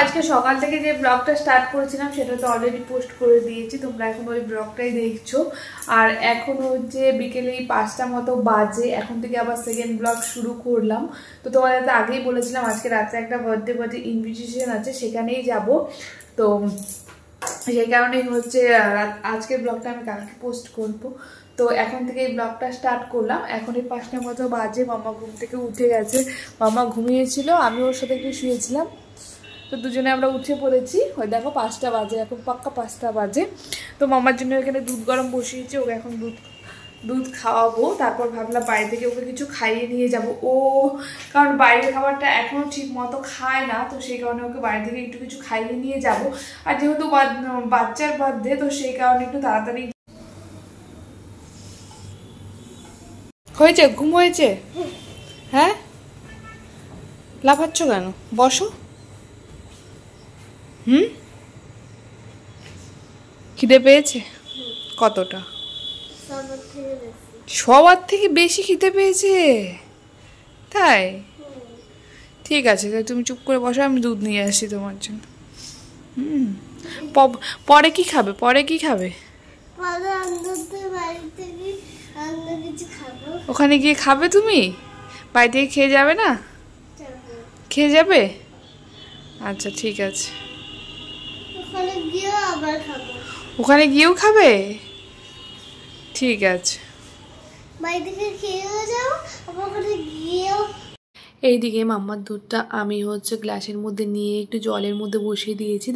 আজকে সকাল থেকে যে ব্লগটা স্টার্ট করেছিলাম সেটা তো অলরেডি পোস্ট করে দিয়েছি, তোমরা এখন ওই ব্লগটাই দেখছো। আর এখন হচ্ছে বিকেলে 5টা মতো বাজে, এখন থেকে আবার সেকেন্ড ব্লগ শুরু করলাম। তো তোমাদের তো আগেই বলেছিলাম আজকে রাত্রে একটা বার্থডে ইনভিটেশন আছে, সেখানেই যাব। তো সেই কারণেই হচ্ছে আজকের ব্লগটা আমি কালকে পোস্ট করব। তো এখন থেকে এই ব্লগটা স্টার্ট করলাম। এখন এই 5টা মতো বাজে, মামা ঘুম থেকে উঠে গেছে। মামা ঘুমিয়েছিল, আমি ওর সাথে একটু শুয়েছিলাম, তো দুজনে আমরা উঠে পড়েছি। ওই দেখো 5টা বাজে, এখন পাক্কা 5টা বাজে। তো মামার জন্য এখানে দুধ গরম বসিয়েছি, ওকে এখন দুধ খাওয়াবো। তারপর ভাবলাম বাইরে থেকে ওকে কিছু খাইয়ে নিয়ে যাব, ও কারণ বাইরের খাবারটা এখনও ঠিক মতো খায় না, তো সেই কারণে ওকে বাইরে থেকে একটু কিছু খাইয়ে নিয়ে যাব। আর যেহেতু বাচ্চার বার্থডে, তো সেই কারণে একটু তাড়াতাড়ি হয়েছে। ঘুম হয়েছে? হ্যাঁ, লাফাচ্ছ কেন? বসো। খিদে পেয়েছে? কতটা? সবার থেকে বেশি খিদে পেয়েছে? তাই? ঠিক আছে, তুমি চুপ করে বসো, আমি দুধ নিয়ে আসি তোমার জন্য। পরে কি খাবে? পরে কি খাবে? ওখানে গিয়ে খাবে তুমি? বাড়ি থেকে খেয়ে যাবে না? খেয়ে যাবে? আচ্ছা ঠিক আছে। ওখানে গিয়েও খাবে? ঠিক আছে। এইদিকে মাম্মার দুধটা আমি হচ্ছে গ্লাসের মধ্যে নিয়ে একটু জলের মধ্যে বসিয়ে দিয়েছি,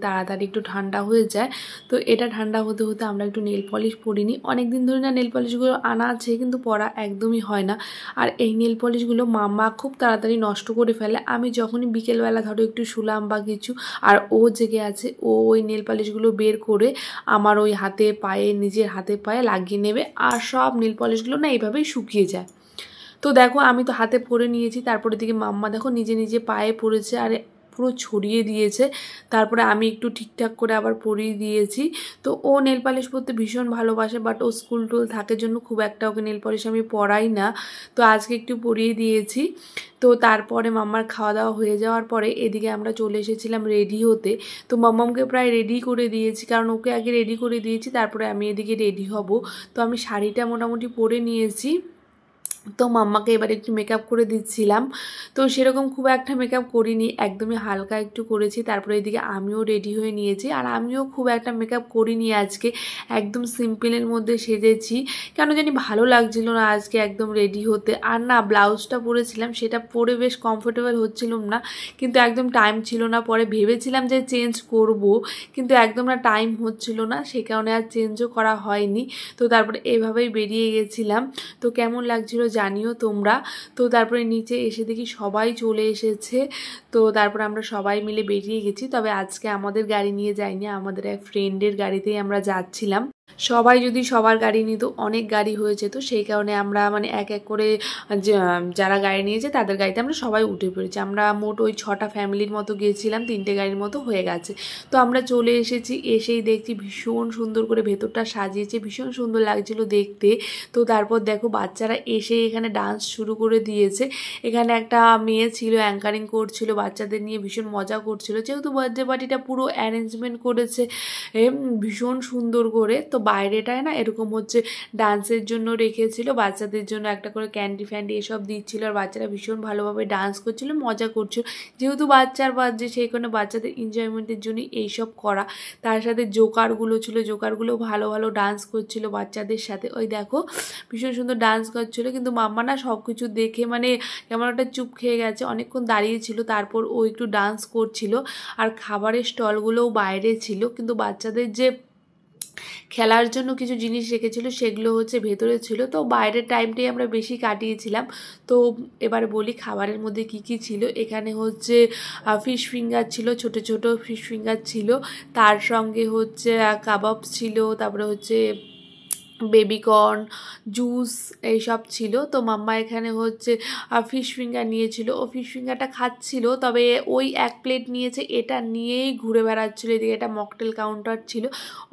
তাড়াতাড়ি একটু ঠান্ডা হয়ে যায়। তো এটা ঠান্ডা হতে হতে আমরা একটু নেল পলিশ পরিনি। অনেক দিন ধরে না নেল পলিশগুলো আনা আছে, কিন্তু পরা একদমই হয় না। আর এই নেল পলিশগুলো মাম্মা খুব তাড়াতাড়ি নষ্ট করে ফেলে। আমি যখনই বিকেলবেলা ধরো একটু শুলাম বা কিছু, আর ও জেগে আছে, ও ওই নেল পলিশগুলো বের করে আমার ওই হাতে পায়ে, নিজের হাতে পায়ে লাগিয়ে নেবে, আর সব নেল পলিশগুলো না এইভাবেই শুকিয়ে যায়। তো দেখো আমি তো হাতে পরে নিয়েছি, তারপরে দিকে মাম্মা দেখো নিজে নিজে পায়ে পড়েছে আর পুরো ছড়িয়ে দিয়েছে। তারপরে আমি একটু ঠিকঠাক করে আবার পরিয়ে দিয়েছি। তো ও নেল পালিশ পরতে ভীষণ ভালোবাসে, বাট ও স্কুল টুল থাকার জন্য খুব একটা ওকে নেল পালিশ আমি পরাই না। তো আজকে একটু পরিয়ে দিয়েছি। তো তারপরে মাম্মার খাওয়া দাওয়া হয়ে যাওয়ার পরে এদিকে আমরা চলে এসেছিলাম রেডি হতে। তো মাম্মামকে প্রায় রেডি করে দিয়েছি, কারণ ওকে আগে রেডি করে দিয়েছি, তারপরে আমি এদিকে রেডি হব। তো আমি শাড়িটা মোটামুটি পরে নিয়েছি। তো মাম্মাকে এবার একটু মেকআপ করে দিচ্ছিলাম। তো সেরকম খুব একটা মেকআপ করিনি, একদমই হালকা একটু করেছি। তারপরে এদিকে আমিও রেডি হয়ে নিয়েছি, আর আমিও খুব একটা মেকআপ করিনি আজকে, একদম সিম্পলের মধ্যে সেজেছি। কেন জানি ভালো লাগছিল না আজকে একদম রেডি হতে। আর না, ব্লাউজটা পরেছিলাম, সেটা পরে বেশ কমফোর্টেবল হচ্ছিলাম না, কিন্তু একদম টাইম ছিল না। পরে ভেবেছিলাম যে চেঞ্জ করব, কিন্তু একদম না টাইম হচ্ছিল না, সে কারণে আর চেঞ্জও করা হয়নি। তো তারপরে এভাবেই বেরিয়ে গেছিলাম। তো কেমন লাগছিল জানিও তোমরা। তো তারপরে নিচে এসে দেখি সবাই চলে এসেছে। তো তারপরে আমরা সবাই মিলে বেরিয়ে গেছি। তবে আজকে আমাদের গাড়ি নিয়ে যাইনি, আমাদের এক ফ্রেন্ডের গাড়িতেই আমরা যাচ্ছিলাম। সবাই যদি সবার গাড়ি নিত, অনেক গাড়ি হয়েছে, তো সেই কারণে আমরা মানে এক এক করে যারা গাড়ি নিয়েছে তাদের গাড়িতে আমরা সবাই উঠে পড়েছি। আমরা মোট ওই 6টা ফ্যামিলির মতো গিয়েছিলাম, 3টে গাড়ির মতো হয়ে গেছে। তো আমরা চলে এসেছি, এসেই দেখছি ভীষণ সুন্দর করে ভেতরটা সাজিয়েছে, ভীষণ সুন্দর লাগছিল দেখতে। তো তারপর দেখো বাচ্চারা এসে এখানে ডান্স শুরু করে দিয়েছে। এখানে একটা মেয়ে ছিল, অ্যাঙ্কারিং করছিল, বাচ্চাদের নিয়ে ভীষণ মজা করছিল, যেহেতু বার্থডে পার্টিটা পুরো অ্যারেঞ্জমেন্ট করেছে ভীষণ সুন্দর করে। তো বাইরেটায় না এরকম হচ্ছে ডান্সের জন্য রেখেছিল, বাচ্চাদের জন্য একটা করে ক্যান্ডি ফ্যান্ডি এসব দিচ্ছিল, আর বাচ্চারা ভীষণ ভালোভাবে ডান্স করছিল, মজা করছিল। যেহেতু বাচ্চার বার্থডে, সেই কারণে বাচ্চাদের এনজয়মেন্টের জন্য এইসব করা। তার সাথে জোকারগুলো ছিল, জোকারগুলো ভালো ভালো ডান্স করছিল বাচ্চাদের সাথে। ওই দেখো ভীষণ সুন্দর ডান্স করছিল, কিন্তু মাম্মা না সব কিছু দেখে মানে কেমন একটা চুপ খেয়ে গেছে, অনেকক্ষণ দাঁড়িয়েছিল, তারপর ও একটু ডান্স করছিল। আর খাবারের স্টলগুলোও বাইরে ছিল, কিন্তু বাচ্চাদের যে খেলার জন্য কিছু জিনিস রেখেছিল সেগুলো হচ্ছে ভেতরে ছিল। তো বাইরের টাইমটাই আমরা বেশি কাটিয়েছিলাম। তো এবার বলি খাবারের মধ্যে কি কি ছিল। এখানে হচ্ছে ফিশ ফিঙ্গার ছিল, ছোট ছোট ফিশ ফিঙ্গার ছিল, তার সঙ্গে হচ্ছে কাবাব ছিল, তারপরে হচ্ছে বেবিকর্ন জুস এইসব ছিল। তো মাম্মা এখানে হচ্ছে ফিশ ফিঙ্গার নিয়েছিল, ও ফিশ ফিঙ্গারটা খাচ্ছিল, তবে ওই এক প্লেট নিয়েছে, এটা নিয়েই ঘুরে বেড়াচ্ছিলো। এদিকে এটা মকটেল কাউন্টার ছিল,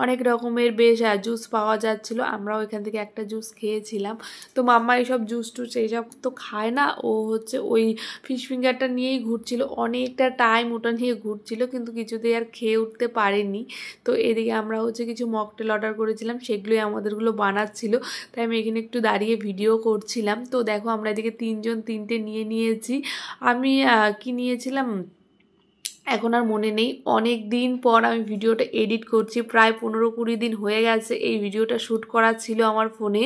অনেক রকমের বেশ জুস পাওয়া যাচ্ছিলো, আমরাও এখান থেকে একটা জুস খেয়েছিলাম। তো মাম্মা এইসব জুস টুস এইসব তো খায় না, ও হচ্ছে ওই ফিশ ফিঙ্গারটা নিয়েই ঘুরছিল, অনেকটা টাইম ওটা নিয়ে ঘুরছিল, কিন্তু কিছুতেই আর খেয়ে উঠতে পারেনি। তো এদিকে আমরা হচ্ছে কিছু মকটেল অর্ডার করেছিলাম, সেগুলোই আমাদেরগুলো বানাচ্ছিল, তাই আমি এখানে একটু দাঁড়িয়ে ভিডিও করছিলাম। তো দেখো আমরা এদিকে তিনজন তিনটে নিয়ে নিয়েছি। আমি কি নিয়েছিলাম এখন আর মনে নেই, অনেক দিন পর আমি ভিডিওটা এডিট করছি, প্রায় 15-20 দিন হয়ে গেছে এই ভিডিওটা শ্যুট করা ছিল আমার ফোনে,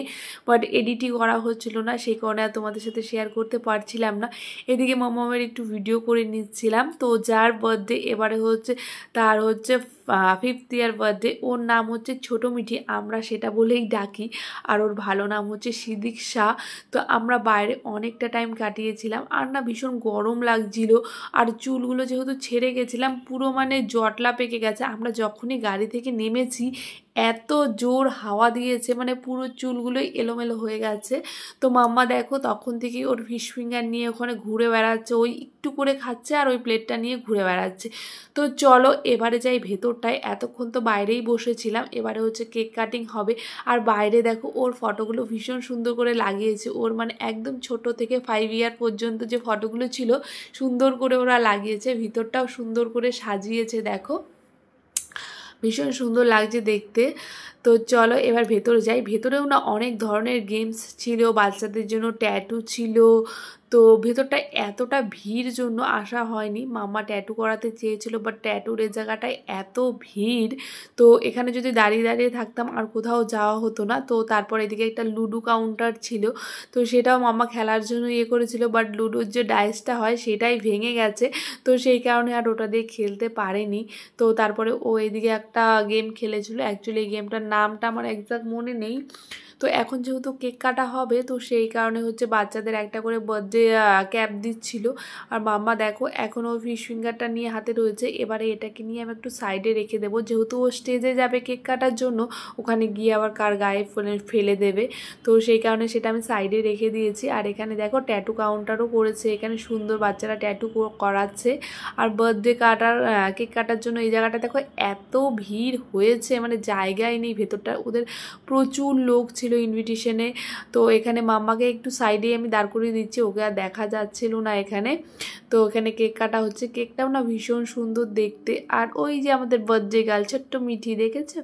বাট এডিটই করা হচ্ছিল না, সেই কারণে আর তোমাদের সাথে শেয়ার করতে পারছিলাম না। এদিকে মামামের একটু ভিডিও করে নিচ্ছিলাম। তো যার বার্থডে এবারে হচ্ছে, তার হচ্ছে 5th ইয়ার বার্থডে, ওর নাম হচ্ছে ছোটো মিঠি, আমরা সেটা বলেই ডাকি, আর ওর ভালো নাম হচ্ছে সিদ্দিক শাহ। তো আমরা বাইরে অনেকটা টাইম কাটিয়েছিলাম, আর না ভীষণ গরম লাগছিল, আর চুলগুলো যেহেতু ছেড়ে গেছিলাম পুরো মানে জটলা পেকে গেছে। আমরা যখনই গাড়ি থেকে নেমেছি এত জোর হাওয়া দিয়েছে, মানে পুরো চুলগুলোই এলোমেলো হয়ে গেছে। তো মাম্মা দেখো তখন থেকেই ওর ফিশ ফিঙ্গার নিয়ে ওখানে ঘুরে বেড়াচ্ছে, ওই একটু করে খাচ্ছে আর ওই প্লেটটা নিয়ে ঘুরে বেড়াচ্ছে। তো চলো এবারে যাই ভেতরটায়, এতক্ষণ তো বাইরেই বসেছিলাম, এবারে হচ্ছে কেক কাটিং হবে। আর বাইরে দেখো ওর ফটোগুলো ভীষণ সুন্দর করে লাগিয়েছে, ওর মানে একদম ছোট থেকে 5 ইয়ার পর্যন্ত যে ফটোগুলো ছিল সুন্দর করে ওরা লাগিয়েছে, ভিতরটাও সুন্দর করে সাজিয়েছে, দেখো ভীষণ সুন্দর লাগছে দেখতে। তো চলো এবার ভেতরে যাই। ভেতরেও না অনেক ধরনের গেমস ছিল, বাচ্চাদের জন্য ট্যাটু ছিল। তো ভেতরটা এতটা ভিড় জন্য আসা হয়নি, মাম্মা ট্যাটু করাতে চেয়েছিল, বাট ট্যাটুর এই জায়গাটায় এত ভিড়, তো এখানে যদি দাঁড়িয়ে দাঁড়িয়ে থাকতাম আর কোথাও যাওয়া হতো না। তো তারপর এদিকে একটা লুডো কাউন্টার ছিল, তো সেটাও মাম্মা খেলার জন্য ইয়ে করেছিল, বাট লুডোর যে ডাইসটা হয় সেটাই ভেঙে গেছে, তো সেই কারণে আর ওটা দিয়ে খেলতে পারেনি। তো তারপরে ও এদিকে একটা গেম খেলেছিল, অ্যাকচুয়ালি এই গেমটার নামটা আমার একজ্যাক্ট মনে নেই। তো এখন যেহেতু কেক কাটা হবে, তো সেই কারণে হচ্ছে বাচ্চাদের একটা করে বার্থডে ক্যাপ দিচ্ছিল। আর মাম্মা দেখো এখন ও ফিশ ফিঙ্গারটা নিয়ে হাতে রয়েছে, এবারে এটাকে নিয়ে আমি একটু সাইডে রেখে দেবো, যেহেতু ও স্টেজে যাবে কেক কাটার জন্য, ওখানে গিয়ে আবার কার গায়ে ফেলে দেবে, তো সেই কারণে সেটা আমি সাইডে রেখে দিয়েছি। আর এখানে দেখো ট্যাটু কাউন্টারও করেছে, এখানে সুন্দর বাচ্চারা ট্যাটু করাচ্ছে। আর বার্থডে কেক কাটার জন্য এই জায়গাটা দেখো এত ভিড় হয়েছে, মানে জায়গায় নেই ভেতরটা, ওদের প্রচুর লোক ছিল ইনভিটেশনে। তো এখানে মাম্মাকে একটু সাইডে আমি দাঁড় করিয়ে দিচ্ছি, ওকে আর দেখা যাচ্ছিল না এখানে। তো এখানে কেক কাটা হচ্ছে, কেকটাও না ভীষণ সুন্দর দেখতে। আর ওই যে আমাদের বার্থডে গার্ল ছোট্ট মিঠি, দেখেছো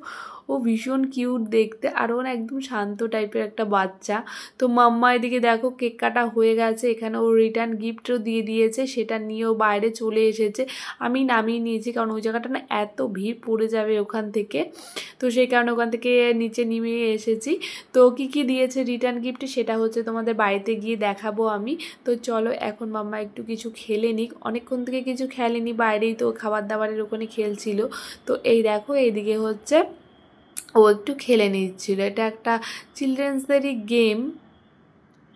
ও ভীষণ কিউট দেখতে, আর ও না একদম শান্ত টাইপের একটা বাচ্চা। তো মাম্মা এদিকে দেখো কেক কাটা হয়ে গেছে, এখানে ও রিটার্ন গিফটও দিয়ে দিয়েছে, সেটা নিয়েও বাইরে চলে এসেছে। আমি নামিয়ে নিয়েছি কারণ ওই জায়গাটা না এত ভিড় পড়ে যাবে ওখান থেকে, তো সেই কারণে ওখান থেকে নিচে নেমে এসেছি। তো কি কি দিয়েছে রিটার্ন গিফটে সেটা হচ্ছে তোমাদের বাড়িতে গিয়ে দেখাবো আমি। তো চলো এখন মাম্মা একটু কিছু খেলে নিক, অনেকক্ষণ থেকে কিছু খেলেনি, বাইরেই তো খাবার দাবারের ওখানে খেলছিল। তো এই দেখো এইদিকে হচ্ছে ও একটু খেলে নিচ্ছিল, এটা একটা চিলড্রেন্সদেরই গেম,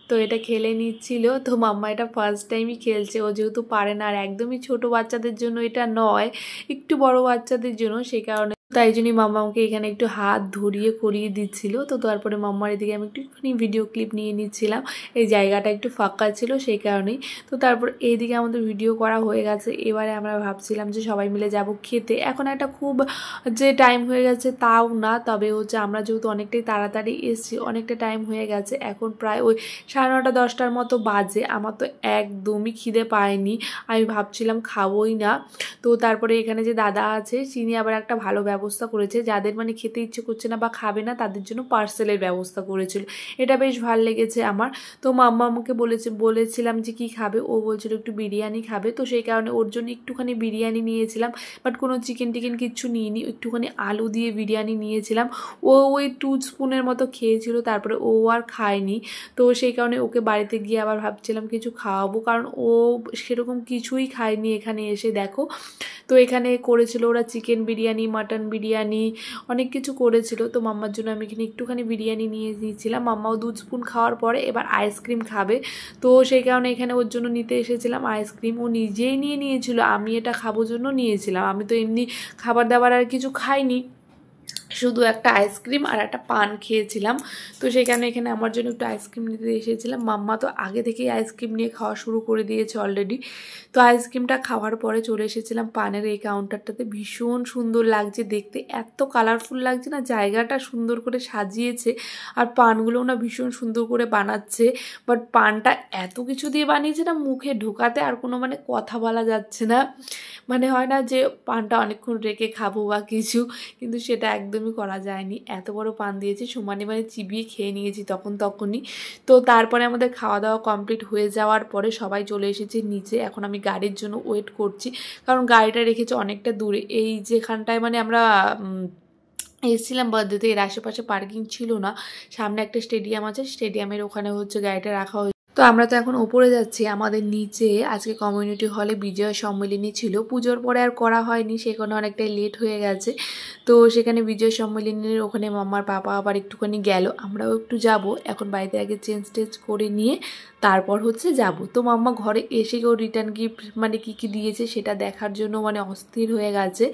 তো এটা খেলে নিচ্ছিল। তো মাম্মা এটা ফার্স্ট টাইমই খেলছে, ও যেহেতু পারে না, আর একদমই ছোট বাচ্চাদের জন্য এটা নয়, একটু বড় বাচ্চাদের জন্য, সেই কারণে তাই জন্যই মাম্মা আমাকে এখানে একটু হাত ধরিয়ে করিয়ে দিচ্ছিল। তো তারপরে মাম্মার এদিকে আমি একটুখানি ভিডিও ক্লিপ নিয়ে নিচ্ছিলাম, এই জায়গাটা একটু ফাঁকা ছিল সেই কারণেই। তো তারপর এইদিকে আমাদের ভিডিও করা হয়ে গেছে, এবারে আমরা ভাবছিলাম যে সবাই মিলে যাব খেতে। এখন একটা খুব যে টাইম হয়ে গেছে তাও না, তবে হচ্ছে আমরা যেহেতু অনেকটাই তাড়াতাড়ি এসেছি, অনেকটা টাইম হয়ে গেছে, এখন প্রায় ওই 9:30-10টার মতো বাজে। আমার তো একদমই খিদে পায়নি, আমি ভাবছিলাম খাবোই না। তো তারপরে এখানে যে দাদা আছে তিনি আবার একটা ভালো ব্যবস্থা করেছে, যাদের মানে খেতে ইচ্ছে করছে না বা খাবে না তাদের জন্য পার্সেলের ব্যবস্থা করেছিল, এটা বেশ ভালো লেগেছে আমার। তো মাম্মা আমাকে বলেছিলাম যে কি খাবে, ও বলছিল একটু বিরিয়ানি খাবে, তো সেই কারণে ওর জন্য একটুখানি বিরিয়ানি নিয়েছিলাম, বাট কোনো চিকেন টিকেন কিচ্ছু নিইনি, একটুখানি আলু দিয়ে বিরিয়ানি নিয়েছিলাম। ও ওই 2 স্পুনের মতো খেয়েছিল, তারপরে ও আর খায়নি। তো সেই কারণে ওকে বাড়িতে গিয়ে আবার ভাবছিলাম কিছু খাওয়াবো, কারণ ও সেরকম কিছুই খায়নি এখানে এসে, দেখো। তো এখানে করেছিল ওরা চিকেন বিরিয়ানি, মাটন বিরিয়ানি, অনেক কিছু করেছিল। তো মাম্মার জন্য আমি এখানে একটুখানি বিরিয়ানি নিয়ে দিয়েছিলাম, মাম্মাও 2 স্পুন খাওয়ার পরে এবার আইসক্রিম খাবে, তো সেই কারণে এখানে ওর জন্য নিতে এসেছিলাম আইসক্রিম। ও নিজেই নিয়েছিল, আমি এটা খাবো জন্য নিয়েছিলাম, আমি তো এমনি খাবার দাবার আর কিছু খাইনি, শুধু একটা আইসক্রিম আর একটা পান খেয়েছিলাম। তো সেখানে এখানে আমার জন্য একটু আইসক্রিম নিতে এসেছিলাম। মাম্মা তো আগে থেকেই আইসক্রিম নিয়ে খাওয়া শুরু করে দিয়েছে অলরেডি। তো আইসক্রিমটা খাওয়ার পরে চলে এসেছিলাম পানের এই কাউন্টারটাতে। ভীষণ সুন্দর লাগছে দেখতে, এত কালারফুল লাগছে না, জায়গাটা সুন্দর করে সাজিয়েছে আর পানগুলোও না ভীষণ সুন্দর করে বানাচ্ছে। বাট পানটা এত কিছু দিয়ে বানিয়েছে না, মুখে ঢোকাতে আর কোনো মানে কথা বলা যাচ্ছে না। মানে হয় না যে পানটা অনেকক্ষণ রেখে খাবো বা কিছু, কিন্তু সেটা একদমই করা যায়নি। এত বড় পান দিয়েছে, সমানে মানে চিবিয়ে খেয়ে নিয়েছি তখনই। তো তারপরে আমাদের খাওয়া দাওয়া কমপ্লিট হয়ে যাওয়ার পরে সবাই চলে এসেছে নিচে। এখন আমি গাড়ির জন্য ওয়েট করছি, কারণ গাড়িটা রেখেছে অনেকটা দূরে। এই যেখানটায় মানে আমরা এসেছিলাম বার্থডেতে, এর আশেপাশে পার্কিং ছিল না। সামনে একটা স্টেডিয়াম আছে, স্টেডিয়ামের ওখানে হচ্ছে গাড়িটা রাখা হয়েছে। তো আমরা তো এখন ওপরে যাচ্ছি। আমাদের নিচে আজকে কমিউনিটি হলে বিজয় সম্মেলনী ছিল, পুজোর পরে আর করা হয়নি, সেখানে অনেকটাই লেট হয়ে গেছে। তো সেখানে বিজয় সম্মেলনীর ওখানে মাম্মার পাপা আবার একটুখানি গেল, আমরাও একটু যাব। এখন বাড়িতে আগে চেঞ্জ টেঞ্জ করে নিয়ে তারপর হচ্ছে যাব। তো মাম্মা ঘরে এসে কেউ রিটার্ন গিফট মানে কী কী দিয়েছে সেটা দেখার জন্য মানে অস্থির হয়ে গেছে।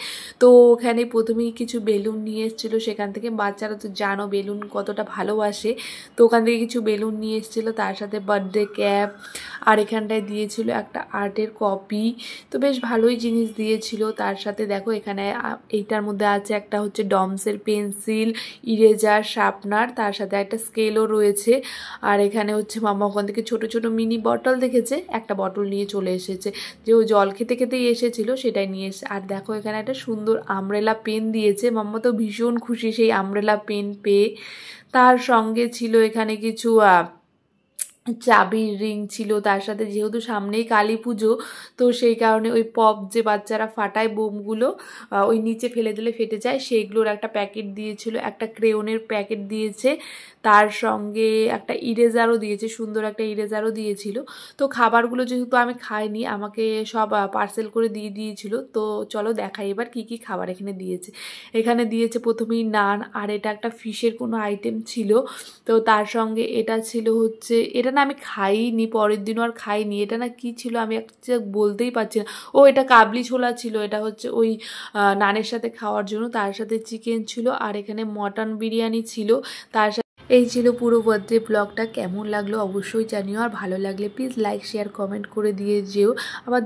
তো ওখানে প্রথমেই কিছু বেলুন নিয়ে এসেছিলো সেখান থেকে, বাচ্চারা তো জানো বেলুন কতটা ভালোবাসে। তো ওখান থেকে কিছু বেলুন নিয়ে এসেছিলো, তার সাথে বার্থডে ক্যাপ, আর এখানটায় দিয়েছিল একটা আর্টের কপি। তো বেশ ভালোই জিনিস দিয়েছিল। তার সাথে দেখো এখানে এইটার মধ্যে আছে একটা হচ্ছে ডমসের পেন্সিল, ইরেজার, শার্পনার, তার সাথে একটা স্কেলও রয়েছে। আর এখানে হচ্ছে মাম্মা ওখান থেকে ছোট ছোট মিনি বটল দেখেছে, একটা বটল নিয়ে চলে এসেছে, যে ও জল খেতে খেতেই এসেছিল সেটাই নিয়ে এসে। আর দেখো এখানে একটা সুন্দর আমব্রেলা পেন দিয়েছে, মাম্মা তো ভীষণ খুশি সেই আমব্রেলা পেন পেয়ে। তার সঙ্গে ছিল এখানে কিছু চাবির রিং ছিল, তার সাথে যেহেতু সামনেই কালী পুজো, তো সেই কারণে ওই পপ যে বাচ্চারা ফাটায় বোমগুলো, ওই নিচে ফেলে দিলে ফেটে যায়, সেইগুলোর একটা প্যাকেট দিয়েছিল, একটা ক্রেয়নের প্যাকেট দিয়েছে, তার সঙ্গে একটা ইরেজারও দিয়েছে, সুন্দর একটা ইরেজারও দিয়েছিল। তো খাবারগুলো যেহেতু আমি খাইনি, আমাকে সব পার্সেল করে দিয়ে দিয়েছিল। তো চলো দেখাই এবার কি কি খাবার এখানে দিয়েছে। এখানে দিয়েছে প্রথমেই নান, আর এটা একটা ফিশের কোনো আইটেম ছিল। তো তার সঙ্গে এটা ছিল হচ্ছে, এটা না আমি খাইনি, পরের দিনও আর খাইনি, এটা না কি ছিল আমি একটা বলতেই পারছি না। ও এটা কাবলি ছোলা ছিল, এটা হচ্ছে ওই নানের সাথে খাওয়ার জন্য। তার সাথে চিকেন ছিল, আর এখানে মটন বিরিয়ানি ছিল। তার সাথে এই ছিল পুরো বার্থডে ব্লগটা। কেমন লাগলো অবশ্যই জানিও, আর ভালো লাগলে প্লিজ লাইক শেয়ার কমেন্ট করে দিয়ে যেও। আবার